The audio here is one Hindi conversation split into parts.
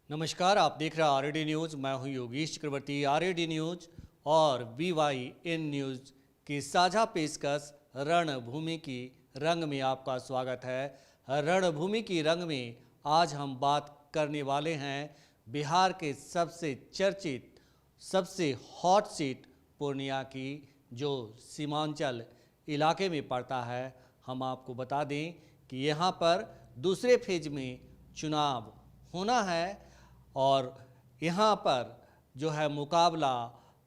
नमस्कार, आप देख रहे हैं आरएडी न्यूज़। मैं हूं योगेश चक्रवर्ती। आरएडी न्यूज़ और BYN न्यूज़ की साझा पेशकश रणभूमि की रंग में आपका स्वागत है। रणभूमि की रंग में आज हम बात करने वाले हैं बिहार के सबसे चर्चित, सबसे हॉट सीट पूर्णिया की, जो सीमांचल इलाके में पड़ता है। हम आपको बता दें कि यहाँ पर दूसरे फेज में चुनाव होना है और यहाँ पर जो है मुकाबला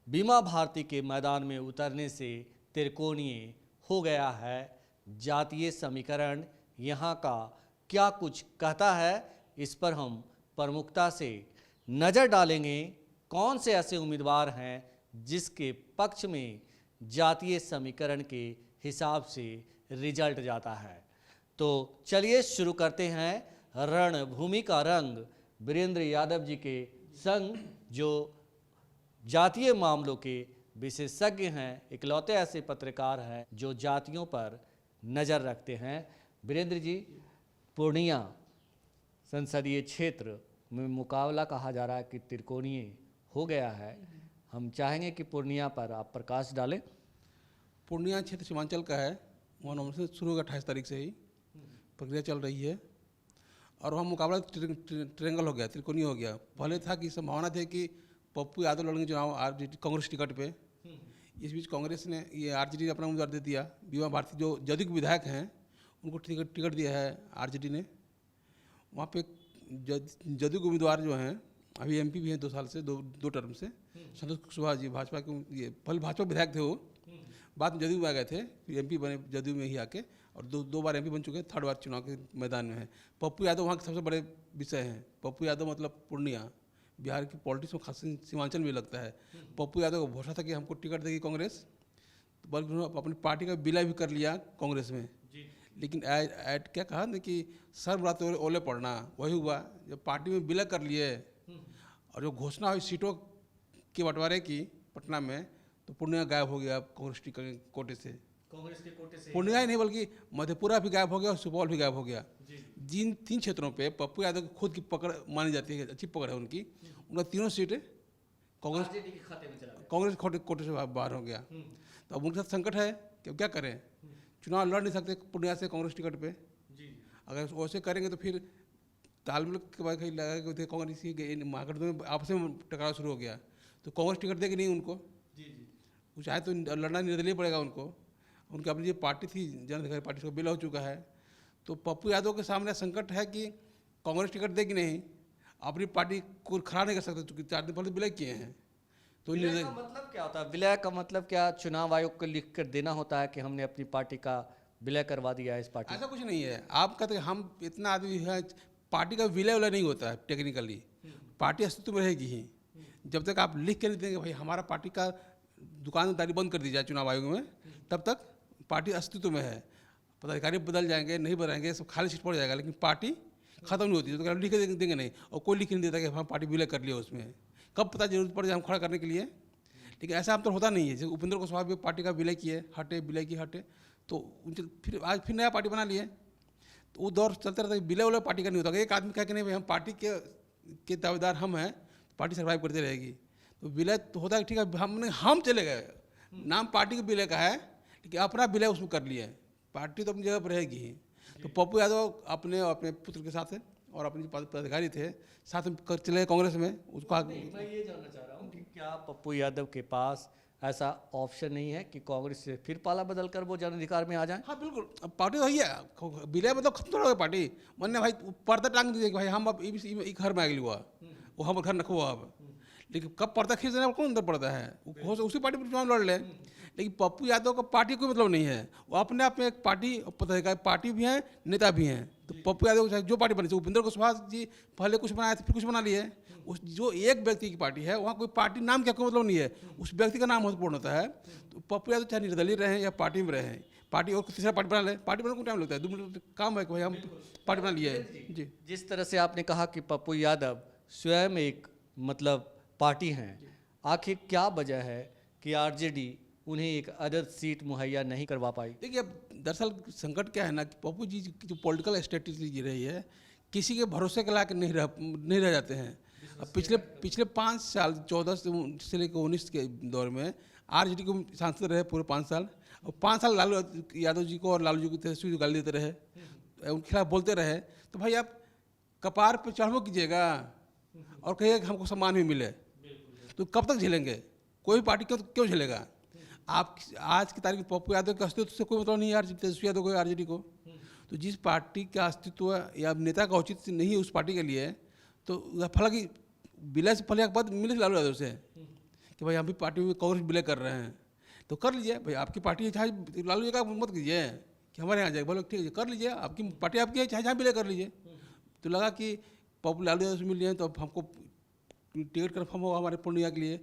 बीमा भारती के मैदान में उतरने से त्रिकोणीय हो गया है। जातीय समीकरण यहाँ का क्या कुछ कहता है, इस पर हम प्रमुखता से नज़र डालेंगे। कौन से ऐसे उम्मीदवार हैं जिसके पक्ष में जातीय समीकरण के हिसाब से रिजल्ट जाता है। तो चलिए शुरू करते हैं रणभूमि का रंग वीरेंद्र यादव जी के संग, जो जातीय मामलों के विशेषज्ञ हैं, इकलौते ऐसे पत्रकार हैं जो जातियों पर नज़र रखते हैं। वीरेंद्र जी, पूर्णिया संसदीय क्षेत्र में मुकाबला कहा जा रहा है कि त्रिकोणीय हो गया है। हम चाहेंगे कि पूर्णिया पर आप प्रकाश डालें। पूर्णिया क्षेत्र सीमांचल का है, वहाँ नॉमिनेशन शुरू होगा 28 तारीख से ही प्रक्रिया चल रही है और वहाँ मुकाबला ट्रेंगल हो गया, त्रिकोणीय हो गया। पहले था कि संभावना थी कि पप्पू यादव लड़ेंगे चुनाव आरजेडी कांग्रेस टिकट पे। इस बीच कांग्रेस ने ये आरजेडी अपना उम्मीदवार दे दिया। बीमा भारती जो जदयू के विधायक हैं उनको टिकट दिया है आरजेडी ने। वहाँ पे जदयू के उम्मीदवार जो हैं, अभी एमपी भी हैं 2 साल से, दो टर्म से, संतोष कुशवाहा जी भाजपा के, ये पहले भाजपा विधायक थे, वो बाद में जदयू में आ गए थे, फिर एमपी बने जदयू में ही आके, और दो बार एमपी बन चुके हैं, 3rd बार चुनाव के मैदान में है। पप्पू यादव वहाँ के सबसे बड़े विषय हैं। पप्पू यादव मतलब पूर्णिया बिहार की पॉलिटिक्स में खास सीमांचल में लगता है। पप्पू यादव को भरोसा था कि हमको टिकट देगी कांग्रेस, बल्कि उन्होंने अपनी पार्टी का विलय भी कर लिया कांग्रेस में। लेकिन क्या कहा ना कि सर बुरा तो ओले पड़ना, वही हुआ। जब पार्टी में विलय कर लिए और जो घोषणा हुई सीटों के बंटवारे की पटना में, तो पूर्णिया गायब हो गया कांग्रेस कोटे से। कांग्रेस के कोटे से पूर्णिया ही नहीं बल्कि मधेपुरा भी गायब हो गया और सुपौल भी गायब हो गया। जिन 3 क्षेत्रों पे पप्पू यादव की खुद की पकड़ मानी जाती है, अच्छी पकड़ है उनकी, उनका तीनों सीटें कांग्रेस आरजेडी के खाते में चला गया। कांग्रेस कोटे से बाहर हो गया। तो अब उनके साथ संकट है कि अब क्या करें। चुनाव लड़ नहीं सकते पूर्णिया से कांग्रेस टिकट पे। अगर वैसे करेंगे तो फिर तालमेल के बाद कहीं लगा कि कांग्रेस की मार्केट में आपस में टकराव शुरू हो गया, तो कांग्रेस टिकट देगी नहीं उनको। वो चाहे तो लड़ना निर्दलीय पड़ेगा उनको। उनकी अपनी जो पार्टी थी जन अधिकारी पार्टी, का विलय हो चुका है। तो पप्पू यादव के सामने संकट है कि कांग्रेस टिकट देगी नहीं, अपनी पार्टी को खड़ा नहीं कर सकते, क्योंकि 4 दिन पहले विलय किए हैं। तो विलय का मतलब क्या होता है? विलय का मतलब क्या चुनाव आयोग को लिख कर देना होता है कि हमने अपनी पार्टी का विलय करवा दिया है? इस पार्टी ऐसा कुछ नहीं है। आप कहते हैं हम इतना आदमी है, पार्टी का विलय नहीं होता है टेक्निकली। पार्टी अस्तित्व में रहेगी ही जब तक आप लिख के नहीं देंगे भाई हमारा पार्टी का दुकानदारी बंद कर दी जाए चुनाव आयोग में, तब तक पार्टी अस्तित्व में है। पदाधिकारी बदल जाएंगे, नहीं बदलेंगे, सब खाली सीट पड़ जाएगा, लेकिन पार्टी खत्म नहीं होती। तो लिख के देंगे नहीं, और कोई लिख नहीं देता कि हम पार्टी विलय कर लिया। उसमें कब पता जरूरत पड़ जाए हम खड़ा करने के लिए, लेकिन ऐसा हम तो होता नहीं है। जैसे उपेंद्र कुशवाहा भी पार्टी का विलय किए, हटे, विलय की हटे, तो उनके फिर आज फिर नया पार्टी बना लिए। तो वो दौर चलते रहता है। विलय वाला पार्टी का नहीं होता। एक आदमी कह के नहीं भाई हम पार्टी के दावेदार हम हैं, पार्टी सर्वाइव करती रहेगी। तो विलय तो होता है, ठीक है, हम चले गए, नाम पार्टी के विलय का है, लेकिन अपना विलय उसमें कर लिए। पार्टी तो अपनी जगह पर रहेगी ही। तो पप्पू यादव अपने पुत्र के साथ और अपने जो पदाधिकारी थे साथ में चले गए कांग्रेस में। उसको मैं ये जानना चाह रहा हूँ कि क्या पप्पू यादव के पास ऐसा ऑप्शन नहीं है कि कांग्रेस से फिर पाला बदल कर वो जन अधिकार में आ जाए? हाँ बिल्कुल, अब पार्टी तो वही है। विलय मतलब खत्म थोड़ा हो गया पार्टी। मैंने भाई पर्दा टांग दीजिए कि भाई हम अब घर में आ गए, हुआ वो हम घर रखो अब। लेकिन कब पर्दा खींच देना कौन अंदर पड़ता है, वो उसी पार्टी पर चुनाव लड़ ले। लेकिन पप्पू यादव का पार्टी कोई मतलब नहीं है। वो अपने आप में एक पार्टी पदाधिकारी, पार्टी भी हैं, नेता भी हैं। तो पप्पू यादव चाहे जो पार्टी बनी, उपेंद्र कुशवाहा जी पहले कुछ बनाए थे, फिर कुछ बना लिए। उस जो एक व्यक्ति की पार्टी है, वहाँ कोई पार्टी नाम क्या कोई मतलब नहीं है, उस व्यक्ति का नाम महत्वपूर्ण होता है। तो पप्पू यादव चाहे निर्दलीय रहे या पार्टी में रहे, पार्टी और तीसरा पार्टी बना ले, पार्टी बनाने को टाइम लगता है, 2 मिनट काम है कि भाई हम पार्टी बना लिए है जी। जिस तरह से आपने कहा कि पप्पू यादव स्वयं एक मतलब पार्टी हैं, आखिर क्या वजह है कि आरजेडी उन्हें एक अदद सीट मुहैया नहीं करवा पाई? देखिए, अब दरअसल संकट क्या है ना कि पप्पू जी की जो पॉलिटिकल स्ट्रेटेजी रही है, किसी के भरोसे के लायक नहीं रह जाते हैं। अब पिछले 5 साल 14 से लेकर 19 के दौर में आरजेडी को सांसद रहे पूरे 5 साल, और 5 साल लालू यादव जी को और लालू जी को तेजस्वी को गाली देते रहे, उनके खिलाफ बोलते रहे। तो भाई आप कपार पे चढ़ो कीजिएगा और कहिए कि हमको सम्मान भी मिले, तो कब तक झेलेंगे? कोई पार्टी क्यों झेलेगा? आप आज की तारीख में पप्पू यादव के अस्तित्व से कोई मतलब नहीं है तेजस्वी यादव को, आरजेडी को। तो जिस पार्टी का अस्तित्व या नेता का औचित्य नहीं है उस पार्टी के लिए, तो हालांकि विलय से पहले बाद मिले लालू यादव से कि भाई हम भी पार्टी में कांग्रेस विलय कर रहे हैं, तो कर लीजिए भाई, आपकी पार्टी है, चाहे लालू जी का मत कीजिए कि हमारे यहाँ जाए, बोलो ठीक है कर लीजिए, आपकी पार्टी आपकी है, चाहे जहाँ विलय कर लीजिए। तो लगा कि पप्पू लालू यादव से मिल लिए तो अब हमको टिकट कन्फर्म होगा हमारे पूर्णिया के लिए,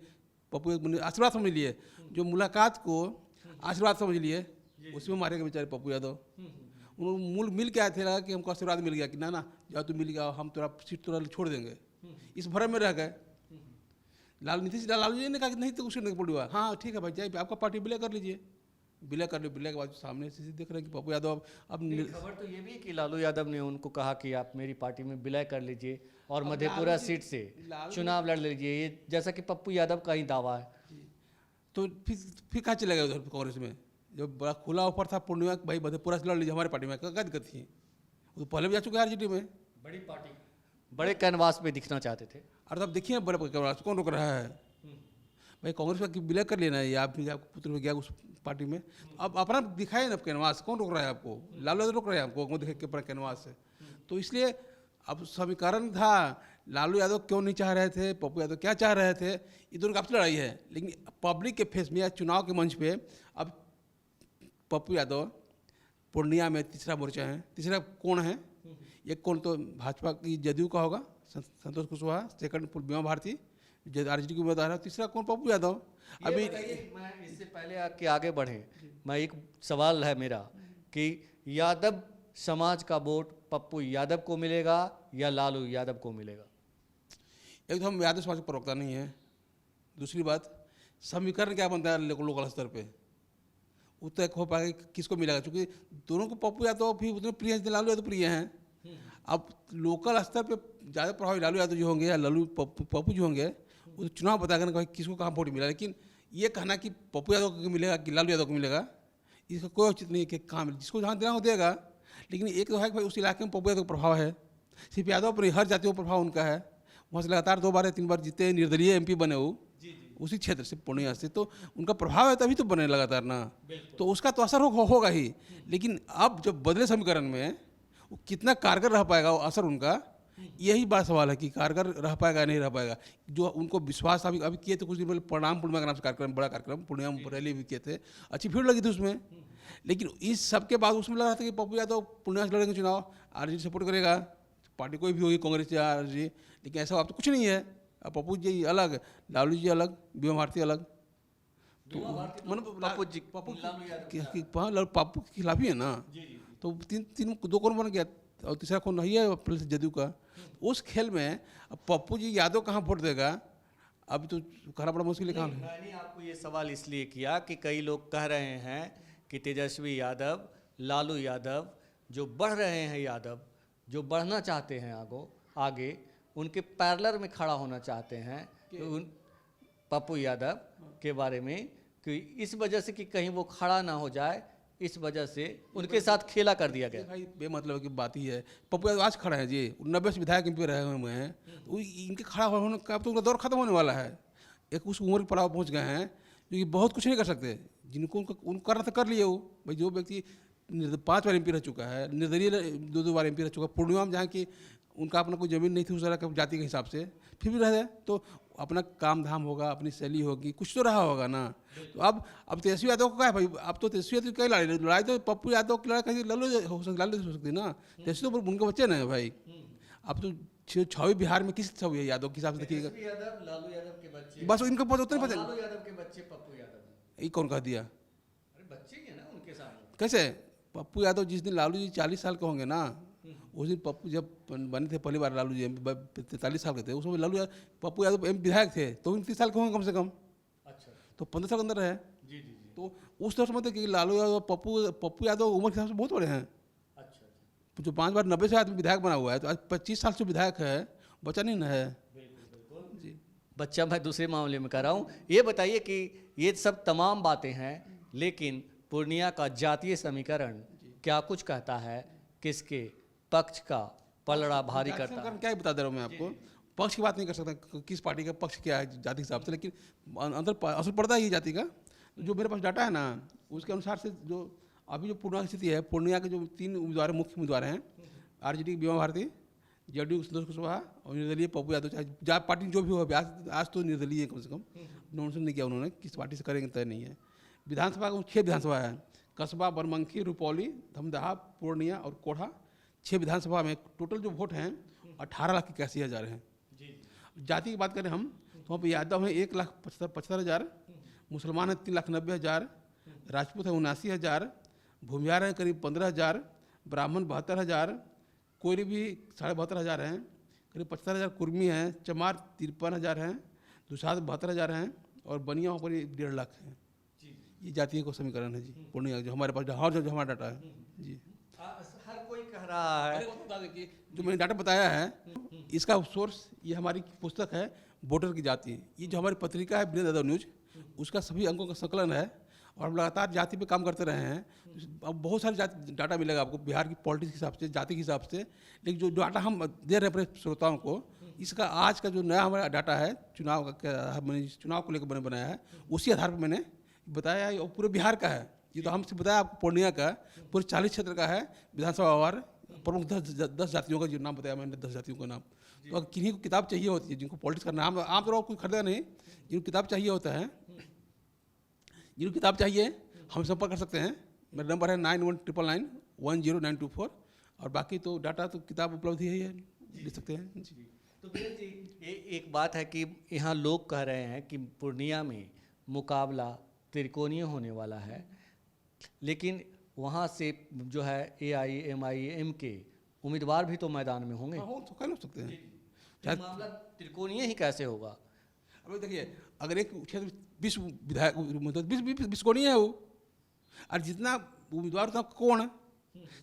पप्पू एक आशीर्वाद समझ लिए, जो मुलाकात को आशीर्वाद समझ लिए, उसमें मारे गए बेचारे पप्पू यादव। उन्होंने मूल मिल के आए थे, लगा कि हमको आशीर्वाद मिल गया कि ना जाओ तू मिल गया, हम तेरा सीट तुरा छोड़ देंगे, इस भरम में रह गए। लालू जी ने कहा कि नहीं तो उसे नहीं पड़ेगा, हाँ ठीक है भाई जाइए आपका पार्टी विलय कर लीजिए, विलय कर लो। विलय के बाद सामने से देख रहे हैं कि पप्पू यादव अब खबर तो ये भी है कि लालू यादव ने उनको कहा कि आप मेरी पार्टी में विलय कर लीजिए और मधेपुरा सीट से चुनाव लड़ लीजिए, ये जैसा कि पप्पू यादव का ही दावा है। तो फिर कहाँ चले गए उधर कांग्रेस में? जब बड़ा खुला ऑफर था पूर्णिया भाई मधेपुरा से लड़ लीजिए हमारी पार्टी में, क्या दिक्कत थी? वो तो पहले भी जा चुके हैं आरजेडी में, बड़ी पार्टी, बड़े कैनवास पे दिखना चाहते थे। और अब देखिए बड़े कैनवास कौन रोक रहा है भाई? कांग्रेस का विलय कर लेना है, या आपके पुत्र में गया उस पार्टी में, अब अपना दिखाए ना कैनवास, कौन रोक रहा है आपको? लालू यादव रोक रहे हैं आपको देख के कैनवास से। तो इसलिए अब समीकरण था, लालू यादव क्यों नहीं चाह रहे थे, पप्पू यादव क्या चाह रहे थे, ये दोनों की आपसी लड़ाई है। लेकिन पब्लिक के फेस में या चुनाव के मंच पे अब पप्पू यादव पूर्णिया में तीसरा मोर्चा है, तीसरा कौन है? एक कौन तो भाजपा की जदयू का होगा संतोष कुशवाहा, सेकंड बीमा भारती आरजेडी की उम्मीदवार है, तीसरा कौन? पप्पू यादव। अभी मैं इससे पहले कि आगे बढ़े, मैं एक सवाल है मेरा कि यादव समाज का वोट पप्पू यादव को मिलेगा या लालू यादव को मिलेगा? एक तो हम यादव समाज का प्रवक्ता नहीं है, दूसरी बात समीकरण क्या बनता है लोकल स्तर पे वो तय हो पाएगा कि किसको मिलेगा, क्योंकि दोनों को पप्पू यादव भी उतने प्रिय हैं, लालू यादव प्रिय हैं। अब लोकल स्तर पे ज़्यादा प्रभावी लालू यादव जो होंगे या लालू पप्पू जो होंगे वो चुनाव बताएगा ना किसको कहाँ वोट मिला। लेकिन ये कहना कि पप्पू यादव को मिलेगा कि लालू यादव को मिलेगा, इसका कोई औचित्य नहीं है कि कहाँ मिले, जिसको जहाँ देना हो देगा। लेकिन एक तो है कि भाई उस इलाके में पप्पू यादव का प्रभाव है, सिर्फ यादव पर हर जातियों पर प्रभाव उनका है, वहाँ से लगातार 2 बार या 3 बार जीते, निर्दलीय एमपी बने वो उसी क्षेत्र से पूर्णिया से, तो उनका प्रभाव है तभी तो बने लगातार ना, तो उसका तो असर होगा ही। लेकिन अब जब बदले समीकरण में वो कितना कारगर रह पाएगा वो असर उनका, यही बड़ा सवाल है कि कारगर रह पाएगा नहीं रह पाएगा। जो उनको विश्वास अभी किए थे कुछ दिन पहले प्रणाम पूर्णिमा के नाम से कार्यक्रम, बड़ा कार्यक्रम पूर्णिया में रैली भी किए थे, अच्छी भीड़ लगी थी उसमें। लेकिन इस सब के बाद उसमें लग रहा था कि पप्पू यादव पूर्णिया से लड़ेंगे चुनाव, आरजेडी सपोर्ट करेगा, पार्टी कोई भी होगी कांग्रेस या आरजेडी। लेकिन ऐसा अब तो कुछ नहीं है, अब पप्पू जी अलग, लालू जी अलग, बीमा भारती अलग, तो मतलब पप्पू के खिलाफ ही है ना। तो तीन 2 कौन बन गया और तीसरा कौन नहीं है पहले से जदयू का। उस खेल में अब पप्पू जी यादव कहाँ वोट देगा अब तो कहना बड़ा मुश्किल काम है। मैंने आपको ये सवाल इसलिए किया कि कई लोग कह रहे हैं कि तेजस्वी यादव, लालू यादव जो बढ़ रहे हैं, यादव जो बढ़ना चाहते हैं आगे उनके पैरेलल में खड़ा होना चाहते हैं, तो पप्पू यादव के बारे में कि इस वजह से कि कहीं वो खड़ा ना हो जाए, इस वजह से उनके साथ खेला कर दिया गया। भाई बेमतलब की बात ही है, पप्पू यादव आज खड़ा है जी, 90 से विधायक एमपी रहे हुए हैं, इनके खड़ा होने का तो उनका दौर खत्म होने वाला है। एक उस उम्र के पड़ाव पहुँच गए हैं जो कि बहुत कुछ नहीं कर सकते, जिनको उनको करना था कर लिए वो। भाई जो व्यक्ति 5 बार एमपी रह चुका है, निर्दलीय 2 बार एमपी रह चुका है, पूर्णिया में जहाँ की उनका अपना कोई ज़मीन नहीं थी उस तरह का जाति के हिसाब से, फिर भी रह जाए तो अपना काम धाम होगा, अपनी शैली होगी, कुछ तो रहा होगा ना। तो अब तेजस्वी यादव को क्या है भाई, अब तो तेजस्वी यादव की लड़ाई तो पप्पू यादव की लड़ाई कहीं लालू हो सकती ना, तेजस्वी तो उनके बच्चे ना है भाई। अब तो 6वीं बिहार में किस छवि है यादव के हिसाब से देखिएगा, लालू यादव के बच्चे, बस इनका पता उतना पता, लालू यादव के बच्चे पप्पू यादव, ये कौन कह दिया? अरे बच्चे ही है ना उनके सामने। कैसे पप्पू यादव जिस दिन लालू जी 40 साल के होंगे ना, उस दिन पप्पू जब बने थे पहली बार लालू जी 43 साल के थे, उसमें पप्पू यादव विधायक थे, तो 29 साल के होंगे कम से कम। अच्छा, तो 15 साल के अंदर है। जी। तो उस तरह समझते कि लालू यादव पप्पू यादव उम्र के हिसाब से बहुत बड़े हैं। अच्छा। जो 5 बार 90 से आदमी विधायक बना हुआ है, तो आज 25 साल से विधायक है, बचा नहीं ना है। बच्चा मैं दूसरे मामले में कर रहा हूँ। ये बताइए कि ये सब तमाम बातें हैं, लेकिन पूर्णिया का जातीय समीकरण क्या कुछ कहता है, किसके पक्ष का पलड़ा भारी जाति करता है? समीकरण क्या ही बता दे रहा हूँ मैं आपको, पक्ष की बात नहीं कर सकता किस पार्टी का पक्ष क्या है जाति के हिसाब से, लेकिन अंदर असर पड़ता ही जाति का। जो मेरे पास डाटा है ना, उसके अनुसार से जो अभी जो पूर्णिया की स्थिति है, पूर्णिया के जो 3 उम्मीदवार मुख्य उम्मीदवार हैं, आरजेडी बीमा भारती, जेडीयू संतोष कुशवाहा और निर्दलीय पप्पू यादव, चाहे पार्टी जो भी हो, आज तो निर्दलीय है, कम से कम नॉमिनेशन नहीं किया उन्होंने, किस पार्टी से करेंगे तय नहीं है। विधानसभा को 6 विधानसभा है, कस्बा, बनमनखी, रुपौली, धमदाहा, पूर्णिया और कोढ़ा। 6 विधानसभा में टोटल जो वोट हैं 18,81,000 हैं। जाति की बात करें हम, तो वहाँ पर यादव हैं 1,75,000, मुसलमान हैं 3,90,000, राजपूत हैं 79,000, भूमिहार हैं करीब 15,000, ब्राह्मण 72,000, कोयरी भी 72,500 हैं, करीब 75,000 कुर्मी हैं, चमार 53,000 हैं, दुसाध 72,000 हैं और बनिया वहाँ पर 1.5 लाख हैं। ये जातीय को समीकरण है जी पूर्णिया, जो हमारे पास जो हमारा डाटा है जी। हर कोई कह रहा है, बता दें कि जो मैंने डाटा बताया है, इसका सोर्स ये हमारी पुस्तक है वोटर की जाति। ये जो हमारी पत्रिका है वीरेंद्र यादव न्यूज, उसका सभी अंकों का संकलन है और हम लगातार जाति पे काम करते रहे हैं। अब बहुत सारे डाटा मिलेगा आपको बिहार की पॉलिटिक्स के हिसाब से, जाति के हिसाब से, लेकिन जो डाटा हम दे रहे हैं अपने श्रोताओं को, इसका आज का जो नया हमारा डाटा है चुनाव का, मैंने चुनाव को लेकर मैंने बनाया है, उसी आधार पर मैंने बताया है। और पूरे बिहार का है ये, तो हमसे बताया आपको पूर्णिया का पूरे 40 क्षेत्र का है, विधानसभा वार प्रमुख 10 जातियों का जो नाम बताया मैंने, 10 जातियों का नाम। तो अगर किन्हीं को किताब चाहिए होती है, जिनको पॉलिटिक्स का नाम आमतौर पर कोई खरीदा नहीं, जिनको किताब चाहिए होता है, जिनको किताब चाहिए हम संपर्क कर सकते हैं। मेरा नंबर है 9199910924 और बाकी तो डाटा तो किताब उपलब्ध ही है, ले सकते हैं जी। तो वीरेंद्र जी, एक बात है कि यहाँ लोग कह रहे हैं कि पूर्णिया में मुकाबला त्रिकोणीय होने वाला है, लेकिन वहाँ से जो है AIMIM के उम्मीदवार भी तो मैदान में होंगे। हो तो कर सकते हैं। तो मामला त्रिकोणीय ही कैसे होगा? अब देखिए, अगर एक क्षेत्र 20 विधायक, मतलब 20 कोणीय है वो, और जितना उम्मीदवार उतना कौन।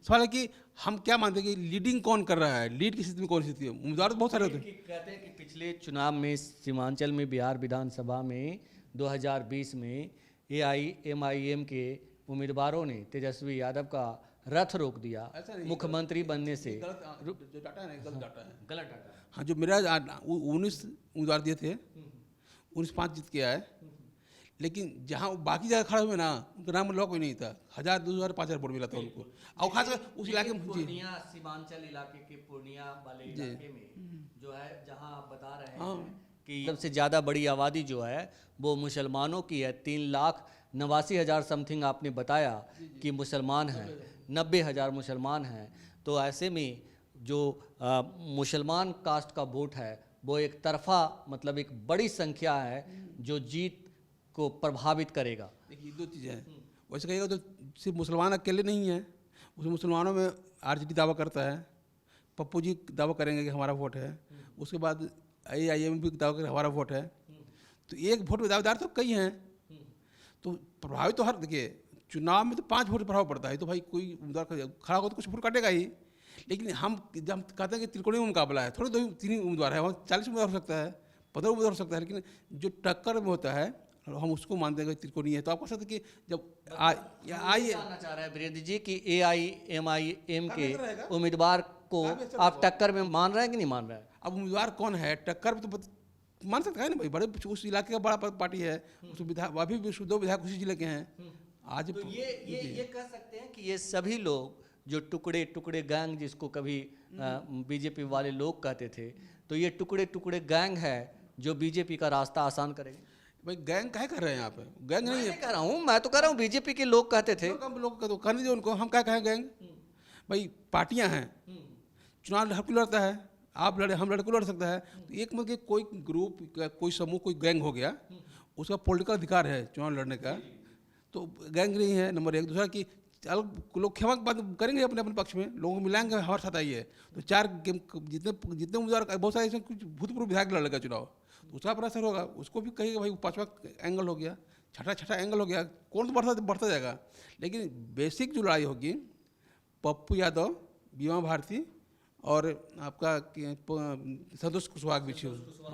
सवाल है कि हम क्या मानते हैं कि लीडिंग कौन कर रहा है, लीड की स्थिति में कौन स्थिति है। उम्मीदवार तो बहुत सारे होते हैं। कहते हैं कि पिछले चुनाव में सीमांचल में बिहार विधानसभा में 2020 में AIMIM के उम्मीदवारों ने तेजस्वी यादव का रथ रोक दिया मुख्यमंत्री बनने से। जो डाटा है ना, गलत डाटा है, गलत डाटा। हाँ, जो मेरा 19 उम्मीदवार दिए थे, 19-5 जीत के आए, लेकिन जहाँ बाकी जगह खड़े हुए ना, उनका नाम लॉक कोई नहीं था। 1,000, 2,000, 5,000 वोट मिला था उनको। और खासकर उस इलाके में पूर्णिया सीमांचल इलाके के पूर्णिया वाले इलाके में जो है, जहाँ आप बता रहे हैं कि सबसे ज़्यादा बड़ी आबादी जो है वो मुसलमानों की है। 3,89,000 समथिंग आपने बताया कि मुसलमान हैं, 90,000 मुसलमान हैं। तो ऐसे में जो मुसलमान कास्ट का वोट है वो एक तरफा, मतलब एक बड़ी संख्या है जो जीत को प्रभावित करेगा। देखिए, 2 चीज़ें हैं। वैसे कहिएगा तो सिर्फ मुसलमान अकेले नहीं हैं, उस मुसलमानों में आरजेडी दावा करता है, पप्पू जी दावा करेंगे कि हमारा वोट है, उसके बाद AIM भी दावा करेंगे हमारा वोट है। तो एक वोट में दावेदार तो कई हैं, तो प्रभावित तो हर, देखिए चुनाव में तो 5 वोट प्रभाव पड़ता है, तो भाई कोई उम्मीदवार खड़ा हो तो कुछ वोट काटेगा ही। लेकिन हम जब कहते हैं कि त्रिकोणीय मुकाबला है, थोड़े 2-3 उम्मीदवार है, वहाँ 40 उम्मीदवार हो सकता है, 15 उम्मीदवार हो सकता है, लेकिन जो टक्कर में होता है हम उसको मानते हैं कि त्रिकोणीय है। तो आप कह सकते हैं कि जब आइए जानना चाह रहे हैं वीरेंद्र जी कि AIMIM के उम्मीदवार को आप टक्कर में मान रहे हैं कि नहीं मान रहे हैं? अब उम्मीदवार कौन है टक्कर में, तो मान सकते हैं ना भाई, बड़े उस इलाके का बड़ा पार्टी है, उस विधायक अभी भी 2 विधायक उसी जिले के हैं आज। तो ये कह सकते हैं कि ये सभी लोग जो टुकड़े टुकड़े गैंग, जिसको कभी बीजेपी वाले लोग कहते थे, तो ये टुकड़े टुकड़े गैंग है जो बीजेपी का रास्ता आसान करेंगे। भाई गैंग काहे कर रहे हैं यहाँ पे? गैंग नहीं है, कह रहा हूँ, मैं तो कह रहा हूँ बीजेपी के लोग कहते थे। लोग तो कहने दीजिए उनको, हम क्या कहें गैंग? भाई पार्टियां हैं, चुनाव हर कोई लड़ता है, आप लड़े, हम लड़े, कोई लड़ सकता है। तो एक मतलब कि कोई ग्रुप, कोई समूह, कोई गैंग हो गया, उसका पॉलिटिकल अधिकार है चुनाव लड़ने का, तो गैंग नहीं है नंबर 1। दूसरा कि लोग क्षमा की बात करेंगे अपने अपने पक्ष में, लोगों को मिलाएंगे हमारे साथ आइए, तो 4 गेम जितने उम्मीदवार, बहुत सारे ऐसे कुछ भूतपूर्व विधायक लड़ लगा चुनाव, तो उसका पर असर होगा। उसको भी कहिएगा भाई 5वां एंगल हो गया, छठा एंगल हो गया, कौन तो बढ़ता जाएगा। लेकिन बेसिक जो लड़ाई होगी, पप्पू यादव, बीमा भारती और आपका संतोष कुशवाहा के बीच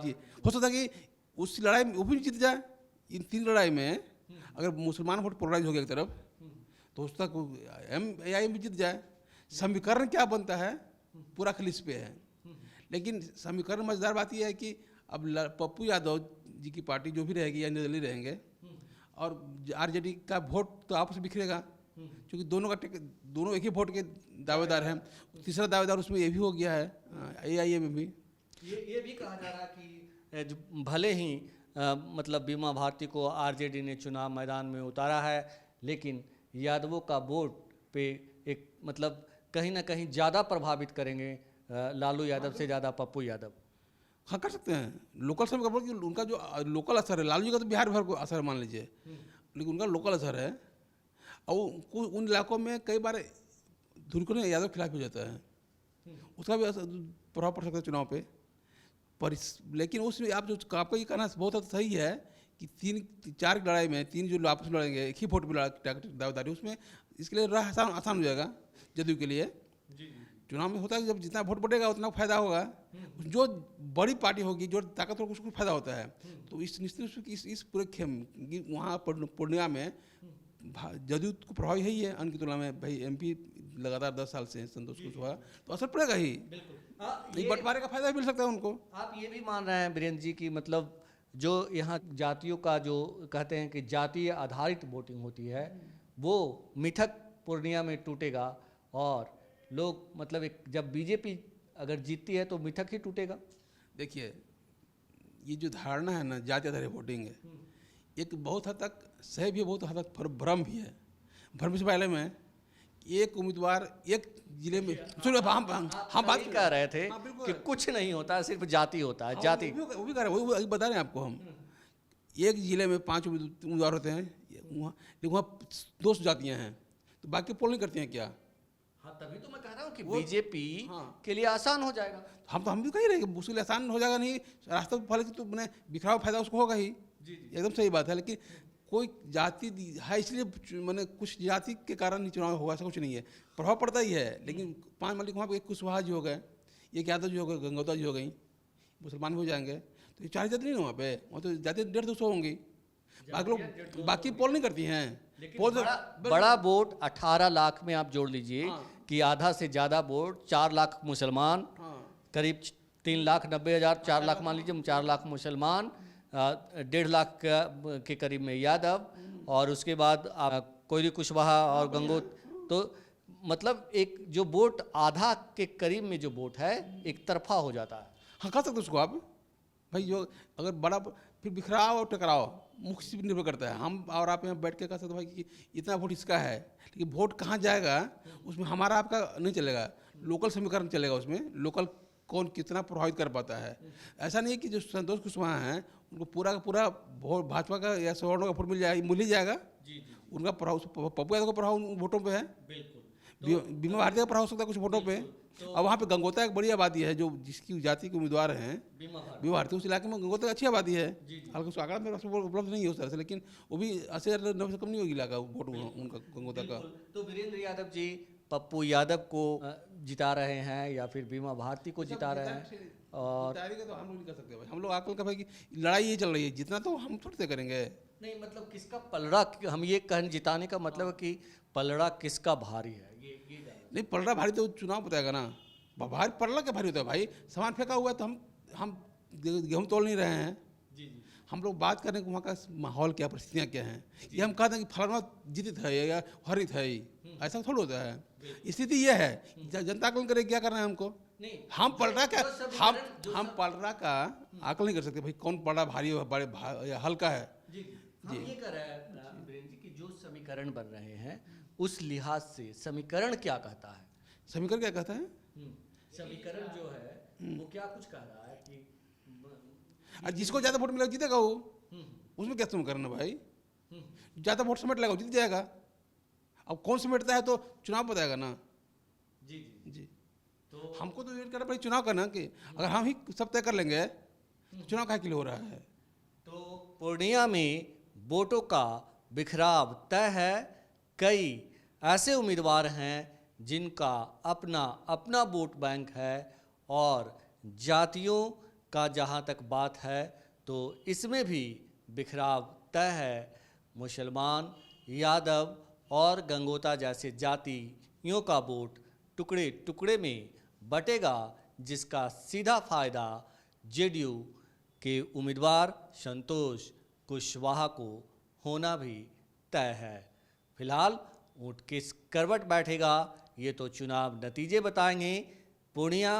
जी, हो सकता है कि उस लड़ाई में वो भी जीत जाए। इन 3 लड़ाई में अगर मुसलमान वोट पोलराइज हो गया एक तरफ तो उस तक MIM भी जीत जाए। समीकरण क्या बनता है पूरा खाली इस पे है। लेकिन समीकरण मजेदार बात यह है कि अब पप्पू यादव जी की पार्टी जो भी रहेगी या निर्दलीय रहेंगे और RJD का वोट तो आपस में बिखरेगा, क्योंकि दोनों एक ही वोट के दावेदार हैं। तीसरा दावेदार उसमें ये भी हो गया है AIA में भी। ये भी कहा जा रहा है कि भले ही मतलब बीमा भारती को RJD ने चुनाव मैदान में उतारा है, लेकिन यादवों का वोट पे एक मतलब कहीं ना कहीं ज़्यादा प्रभावित करेंगे लालू यादव से ज़्यादा पप्पू यादव। हाँ, कर सकते हैं। लोकल समीकरण कि उनका जो लोकल असर है, लालू जी का तो बिहार भर को असर मान लीजिए, लेकिन उनका लोकल असर है और उन इलाकों में कई बार ध्रुवीकरण यादव खिलाफ हो जाता है, उसका भी प्रभाव पड़ सकता है चुनाव पे। पर लेकिन उसमें आप जो आपका ये कहना बहुत हद सही है कि 3-4 लड़ाई में 3 जो आपस में लड़ेंगे एक ही वोट में दावेदारी, उसमें इसके लिए राह आसान हो जाएगा जदयू के लिए। चुनाव में होता है जब जितना वोट बढ़ेगा उतना फायदा होगा। जो बड़ी पार्टी होगी, जो ताकत होगी, उसको फायदा होता है। तो इस निश्चित रूप से इस पूरे खेम वहाँ पूर्णिया में जदयू को प्रभावी है ही है अन्य की तुलना में। भाई MP लगातार 10 साल से संतोष कुशवाहा, तो असर पड़ेगा ही। बंटवारे का फायदा मिल सकता है उनको। आप ये भी मान रहे हैं वीरेंद्र जी की मतलब जो यहाँ जातियों का जो कहते हैं कि जातीय आधारित वोटिंग होती है वो मिठक पूर्णिया में टूटेगा और लोग मतलब एक जब BJP अगर जीतती है तो मिठक ही टूटेगा। देखिए, ये जो धारणा है ना जाति आधारित वोटिंग है, एक बहुत हद तक सही भी है, बहुत हद तक भ्रम भी है। भ्रम से पहले में एक उम्मीदवार एक जिले में हम बात कर रहे थे कि कुछ नहीं होता, सिर्फ जाति होता है। जाति वो भी कर रहे हैं, वही बता रहे हैं आपको हम। एक जिले में 5 उम्मीदवार होते हैं, लेकिन वहाँ 200 जातियाँ हैं, तो बाकी पोल नहीं करती हैं क्या? हाँ, तभी तो मैं कह रहा हूँ कि BJP के लिए आसान हो जाएगा। हम भी कह रहे हैं कि उसके लिए आसान हो जाएगा, नहीं रास्ता फल तो मैंने बिखराव फायदा उसको होगा ही। एकदम सही बात है। लेकिन कोई जाति है इसलिए मैंने कुछ जाति के कारण ही चुनाव होगा ऐसा कुछ नहीं है। प्रभाव पड़ता ही है, लेकिन 5 मल्लिक वहाँ पर एक कुशवाहा जी हो गए, एक यादव जी हो गए, गंगौता जी हो गई, मुसलमान भी हो जाएंगे, तो ये 4 जाति नहीं ना वहाँ तो जाति 150-200 होंगी। बाकी लोग बाकी पोल नहीं करती हैं। पोल बड़ा वोट 18 लाख में आप जोड़ लीजिए कि आधा से ज़्यादा वोट 4 लाख मुसलमान, करीब 3,90,000, 4 लाख मान लीजिए, 4 लाख मुसलमान, 1.5 लाख के करीब में यादव, और उसके बाद कोयली कुशवाहा और गंगोत, तो मतलब एक जो वोट आधा के करीब में जो वोट है एक तरफा हो जाता है। हाँ, कर सकते उसको आप भाई। जो अगर बड़ा फिर बिखराव और टकराव मुख्य से निर्भर करता है। हम और आप यहाँ बैठ के कह सकते भाई कि इतना वोट इसका है, लेकिन वोट कहाँ जाएगा उसमें हमारा आपका नहीं चलेगा, लोकल समीकरण चलेगा। उसमें लोकल कौन कितना प्रभावित कर पाता है। ऐसा नहीं है कि जो संतोष कुशवाहा हैं उनको पूरा का पूरा वोट भाजपा का या सवर्णों का वोट मिल ही जाएगा। उनका प्रभाव पप्पू यादव का प्रभाव उन वोटों पे है, बीमा भारती का प्रभाव हो सकता है कुछ वोटों पे। और वहाँ पे गंगोता एक बड़ी आबादी है, जो जिसकी जाति के उम्मीदवार हैं बीमा भारती, उस इलाके में गंगोता अच्छी आबादी है। हालांकि उस आंकड़ा में उपलब्ध नहीं है उस तरह से, लेकिन वो भी 80,000 से कम नहीं होगी इलाका वोट उनका गंगोता का। तो वीरेंद्र यादव जी पप्पू यादव को जिता रहे हैं या फिर बीमा भारती को जिता रहे हैं? और तो हम लोग नहीं कर सकते भाई। हम लोग आकल का भाई कि लड़ाई ये चल रही है, जितना तो हम थोड़ी से करेंगे। नहीं मतलब किसका पलड़ा, हम ये कहने जिताने का मतलब है कि पलड़ा किसका भारी है, ये नहीं पलड़ा भारी तो चुनाव बताएगा ना। भारी पलड़ा क्या भारी होता है भाई? सामान फेंका हुआ है तो हम गेहूँ तोड़ नहीं रहे हैं। हम लोग बात करें कि वहाँ का माहौल क्या, परिस्थितियाँ क्या हैं। ये हम कहते हैं कि फलाना जीतित है या हरित है, ऐसा थोड़ा होता है। स्थिति ये है, जनता आकलन करे क्या करना है हमको। हम पलड़ा का हम पलड़ा का आकलन नहीं कर सकते भाई कौन पलड़ा भारी बड़े या हल्का है। हम ये कर रहे हैं वीरेंद्र जी कि जो समीकरण बन रहे हैं उस लिहाज से समीकरण क्या कहता है? समीकरण क्या कहता है? समीकरण जो है वो क्या कुछ कह रहा है कि जिसको ज़्यादा वोट मिलेगा जीतेगा वो, उसमें क्या समीकरण है भाई? ज़्यादा वोट समेट लेगा जीत जाएगा। अब कौन समेटता है तो चुनाव बताएगा ना। जी तो हमको तो वेट करना भाई चुनाव करना कि अगर हम ही सब तय कर लेंगे तो चुनाव क्या के लिए हो रहा है। तो पूर्णिया में वोटों का बिखराव तय है। कई ऐसे उम्मीदवार हैं जिनका अपना अपना वोट बैंक है, और जातियों का जहाँ तक बात है तो इसमें भी बिखराव तय है। मुसलमान, यादव और गंगोता जैसे जातियों का वोट टुकड़े टुकड़े में बटेगा, जिसका सीधा फायदा जेडीयू के उम्मीदवार संतोष कुशवाहा को होना भी तय है। फिलहाल ऊंट किस करवट बैठेगा ये तो चुनाव नतीजे बताएंगे। पूर्णिया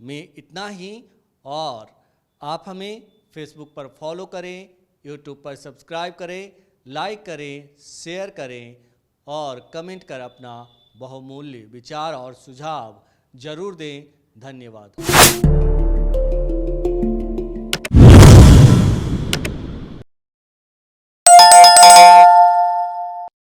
में इतना ही, और आप हमें फेसबुक पर फॉलो करें, यूट्यूब पर सब्सक्राइब करें, लाइक करें, शेयर करें और कमेंट कर अपना बहुमूल्य विचार और सुझाव जरूर दें। धन्यवाद।